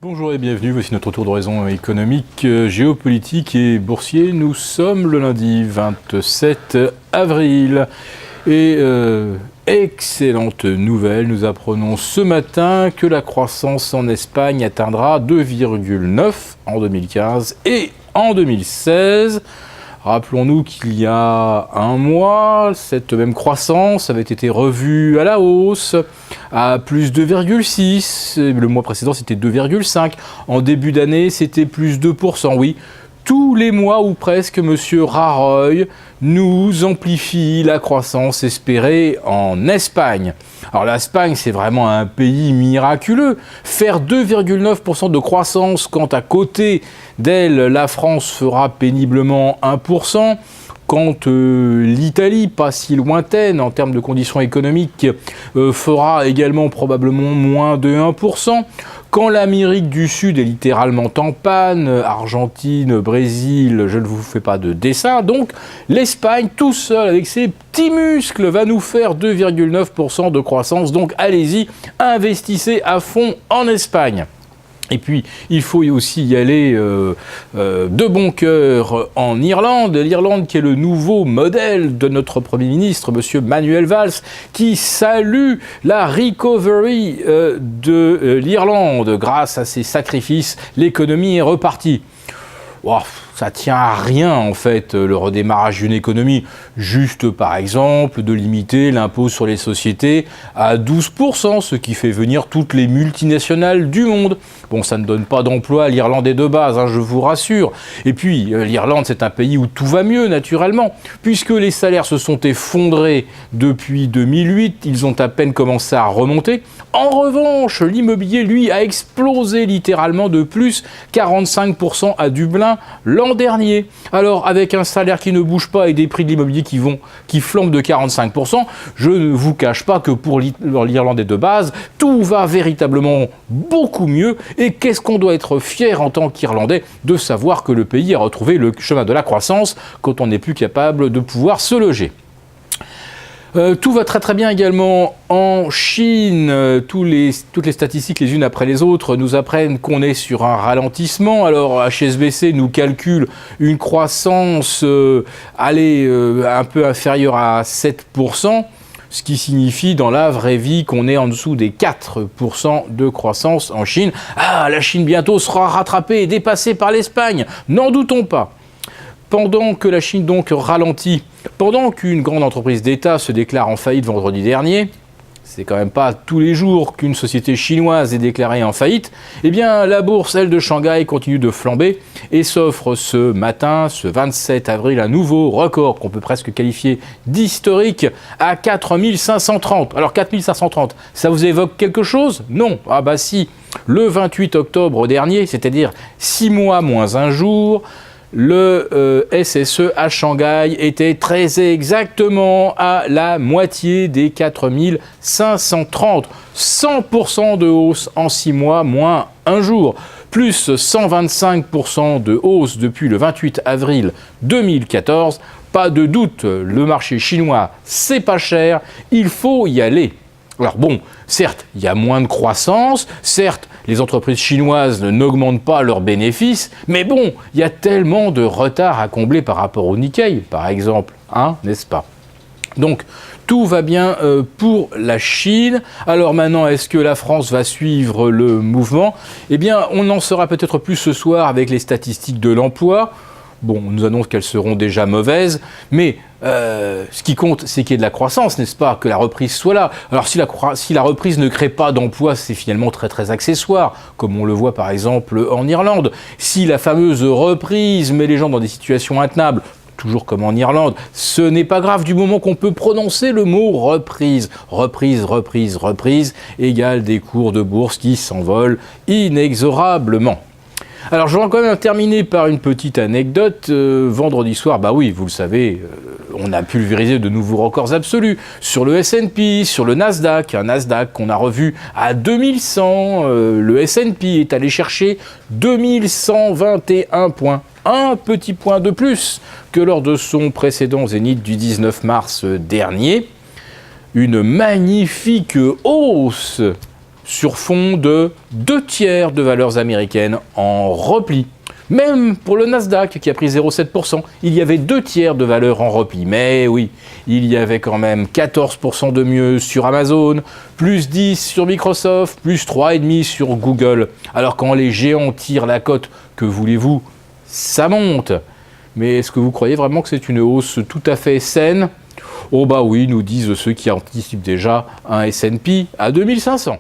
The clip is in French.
Bonjour et bienvenue, voici notre tour d'horizon économique, géopolitique et boursier. Nous sommes le lundi 27 avril et excellente nouvelle, nous apprenons ce matin que la croissance en Espagne atteindra 2,9 en 2015 et en 2016. Rappelons-nous qu'il y a un mois, cette même croissance avait été revue à la hausse à plus 2,6. Le mois précédent, c'était 2,5. En début d'année, c'était plus 2%. Oui, tous les mois ou presque, M. Rajoy nous amplifie la croissance espérée en Espagne. Alors l'Espagne, c'est vraiment un pays miraculeux. Faire 2,9% de croissance quand à côté d'elle, la France fera péniblement 1%. Quand l'Italie, pas si lointaine en termes de conditions économiques, fera également probablement moins de 1%. Quand l'Amérique du Sud est littéralement en panne, Argentine, Brésil, je ne vous fais pas de dessin. Donc l'Espagne, tout seul, avec ses petits muscles, va nous faire 2,9% de croissance. Donc allez-y, investissez à fond en Espagne. Et puis, il faut aussi y aller de bon cœur en Irlande. L'Irlande qui est le nouveau modèle de notre Premier ministre, M. Manuel Valls, qui salue la recovery de l'Irlande. Grâce à ses sacrifices, l'économie est repartie. Wow, ça tient à rien en fait le redémarrage d'une économie, juste par exemple de limiter l'impôt sur les sociétés à 12%, ce qui fait venir toutes les multinationales du monde. Bon, ça ne donne pas d'emploi à l'Irlandais de base, je vous rassure. Et puis l'Irlande, c'est un pays où tout va mieux naturellement, puisque les salaires se sont effondrés depuis 2008, ils ont à peine commencé à remonter. En revanche, l'immobilier, lui, a explosé littéralement de plus 45% à Dublin l'an dernier. Alors, avec un salaire qui ne bouge pas et des prix de l'immobilier qui flambent de 45%, je ne vous cache pas que pour l'Irlandais de base, tout va véritablement beaucoup mieux. Et qu'est-ce qu'on doit être fier en tant qu'Irlandais de savoir que le pays a retrouvé le chemin de la croissance quand on n'est plus capable de pouvoir se loger. Tout va très très bien également en Chine. Toutes les statistiques les unes après les autres nous apprennent qu'on est sur un ralentissement. Alors HSBC nous calcule une croissance un peu inférieure à 7%, ce qui signifie dans la vraie vie qu'on est en dessous des 4% de croissance en Chine. Ah, la Chine bientôt sera rattrapée et dépassée par l'Espagne, n'en doutons pas. Pendant que la Chine donc ralentit, pendant qu'une grande entreprise d'État se déclare en faillite vendredi dernier, c'est quand même pas tous les jours qu'une société chinoise est déclarée en faillite, eh bien la bourse, elle, de Shanghai continue de flamber et s'offre ce matin, ce 27 avril, un nouveau record qu'on peut presque qualifier d'historique à 4530. Alors 4530, ça vous évoque quelque chose? Non. Ah bah si, le 28 octobre dernier, c'est-à-dire 6 mois moins un jour, le SSE à Shanghai était très exactement à la moitié des 4530. 100% de hausse en 6 mois moins un jour. Plus 125% de hausse depuis le 28 avril 2014. Pas de doute, le marché chinois, c'est pas cher, il faut y aller. Alors bon, certes, il y a moins de croissance, certes, les entreprises chinoises n'augmentent pas leurs bénéfices, mais bon, il y a tellement de retard à combler par rapport au Nikkei, par exemple, n'est-ce pas? Donc, tout va bien pour la Chine. Alors maintenant, est-ce que la France va suivre le mouvement? Eh bien, on en saura peut-être plus ce soir avec les statistiques de l'emploi. Bon, on nous annonce qu'elles seront déjà mauvaises, mais ce qui compte, c'est qu'il y ait de la croissance, n'est-ce pas? Que la reprise soit là. Alors si la reprise ne crée pas d'emploi, c'est finalement très très accessoire, comme on le voit par exemple en Irlande. Si la fameuse reprise met les gens dans des situations intenables, toujours comme en Irlande, ce n'est pas grave du moment qu'on peut prononcer le mot reprise. Reprise, reprise, reprise, égale des cours de bourse qui s'envolent inexorablement. Alors, je vais quand même terminer par une petite anecdote. Vendredi soir, bah oui, vous le savez, on a pulvérisé de nouveaux records absolus sur le S&P, sur le Nasdaq, un Nasdaq qu'on a revu à 2100. Le S&P est allé chercher 2121 points. Un petit point de plus que lors de son précédent zénith du 19 mars dernier. Une magnifique hausse sur fond de 2/3 de valeurs américaines en repli. Même pour le Nasdaq qui a pris 0,7%, il y avait 2/3 de valeurs en repli. Mais oui, il y avait quand même 14% de mieux sur Amazon, plus 10 sur Microsoft, plus 3,5 sur Google. Alors quand les géants tirent la cote, que voulez-vous? Ça monte. Mais est-ce que vous croyez vraiment que c'est une hausse tout à fait saine? Oh bah oui, nous disent ceux qui anticipent déjà un S&P à 2500.